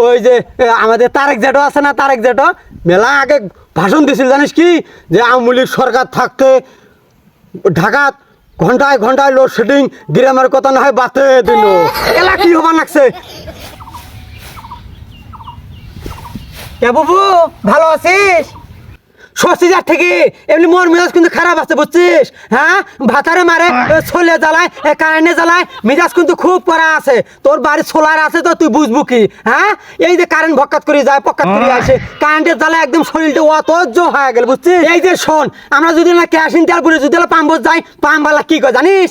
ওই যে আমাদের তারেক জেঠো আছে না, তারেক জেঠো মেলা আগে ভাষণ দিছিল জানিস কি, যে আওয়ামী লীগ সরকার থাকতে ঢাকাত ঘন্টায় ঘন্টায় লোডশেডিং, গ্রামের কথা না হয় বাতে দিল। এলা কি হবার লাগছে? বাবু ভালো আছিস? ষষ্ঠীজার থেকে এমনি মোর মেজাজ কিন্তু খারাপ আছে বুঝছিস? হ্যাঁ, ভাতারে মারে, ছোলে জ্বালায়, কারেন্টে জ্বালায়, মেজাজ কিন্তু খুব করা আছে। তোর বাড়ি সোলার আছে তো তুই বুঝবো কি? হ্যাঁ, এই যে কারেন্ট ভক্কাত করে যায়, পক্কাত করে আসে, কারেন্টের জ্বালায় একদম শরীরটা অতজ্জ হয়ে গেল বুঝছিস? এই যে শোন, আমরা যদি না কেরোসিন তেল পুড়ে যদি পাম্প যাই, পাম্পওয়ালা কি কয় জানিস?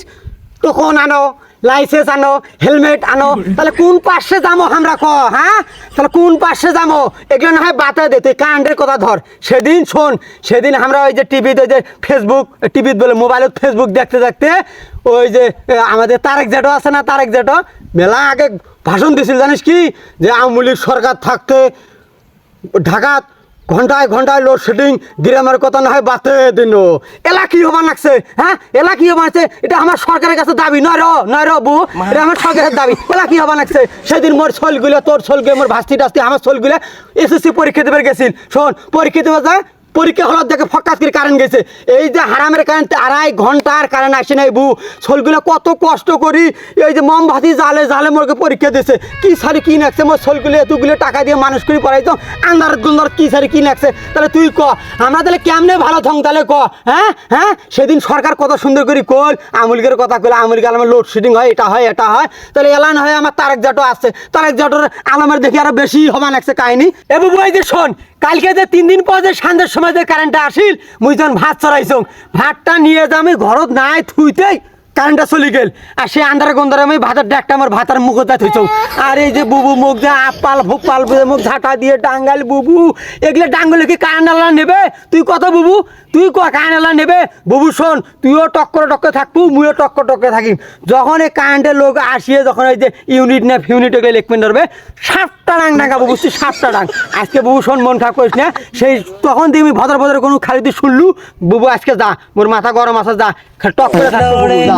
তখন আনো লাইসেন্স, আনো হেলমেট, আনো। তাহলে কোন পাশে যাবো আমরা ক? হ্যাঁ, তাহলে কোন পাশে যাবো? এগুলো না হয় বাতা দে, তুই কারেন্টের কথা ধর। সেদিন শোন, সেদিন আমরা ওই যে টিভিতে, ওই যে ফেসবুক, টিভিতে বলে মোবাইলত ফেসবুক দেখতে দেখতে ওই যে আমাদের তারেক জেঠো আছে না, তারেক জেঠো মেলা আগে ভাষণ দিছিল জানিস কি, যে আওয়ামী লীগ সরকার থাকতে ঢাকাত ঘন্টায় ঘন্টায় লোডশেডিং, গ্রামের কথা না হয় বাতে দিন। এলা কি হবার লাগছে? হ্যাঁ, এলা কি হবার লাগছে? এটা আমার সরকারের কাছে দাবি নয় র বু, এটা আমার সরকারের দাবি। এলা কি হবার লাগছে? সেদিন মোর ছলগুলো, তোর ছলগুলো, মোর ভাস্তি টাস্তি, আমার ছলগুলো এসএসসি পরীক্ষা দেবে গেছিল। শোন, পরীক্ষা দেবে যায়, পরীক্ষা হল দেখে ফকাস করে কারেন্ট গেছে। এই যে হারামের কারেন্ট 2.5 ঘন্টার কারেন্ট আসে নাই বু, ছলগুলো কত কষ্ট করি এই যে মোমবাতি জালে জালে মোরকে পরীক্ষা দিয়েছে। কি সারি কি নাকছে মোর ছলগুলো, এতগুলো টাকা দিয়ে মানুষ করে পড়াইতো, আন্দার গুন্দার কি সারি কি নাকছে। তাহলে তুই ক, আমরা তাহলে কেমনে ভালো থং তাহলে ক? হ্যাঁ হ্যাঁ, সেদিন সরকার কত সুন্দর করে কল, আমুলগের কথা কল, আমুলকে আলমের লোডশেডিং হয়, এটা হয় এটা হয়। তাহলে এলান হয় আমার তারেক জেঠো আসছে, তারেক জেঠোর আলমের দেখি আরো বেশি হবা লাগছে কাহিনী। এ বাবু এই যে শোন, কালকে যে 3 দিন পর যে সন্ধ্যের সময় যে কারেন্টটা আসিল, মুই যখন ভাত চড়াইছ, ভাতটা নিয়ে যে আমি ঘরত নাই থুইতেই কারেন্টটা চলে গেল। আর সে আন্ধারে গন্ধারে আমি ভাতের ডাকটা আমার ভাতার মুখ যা থইছ। আর এই যে বুবু মুখ যা আপাল ভোপাল মুখ ঝাঁটা দিয়ে ডাঙ্গাল বুবু, এগুলো ডাঙ্গলে কি কারেন্ট আলা নেবে? তুই কত বুবু, তুই ক কারেন্ট আলা নেবে? বুবু শোন, তুইও টক্করে থাকবো, মুইও টক্করে থাকিম। যখন এই কারেন্টের লোক আসিয়ে যখন এই যে ইউনিট না ইউনিট এগুলো লিখবেন ধরবে, 7টা ডাং ডাঙ্গাবো বুঝছিস, 7টা ডাং। আজকে বুবু শোন, মন খারাপ করিস না। সেই তখন তুমি ভদর ভদর কোনো খালি দিয়ে শুনলু, বুবু আজকে যা, মোর মাথা গরম আছে, যা টক করে থাকবো বুবু, যা।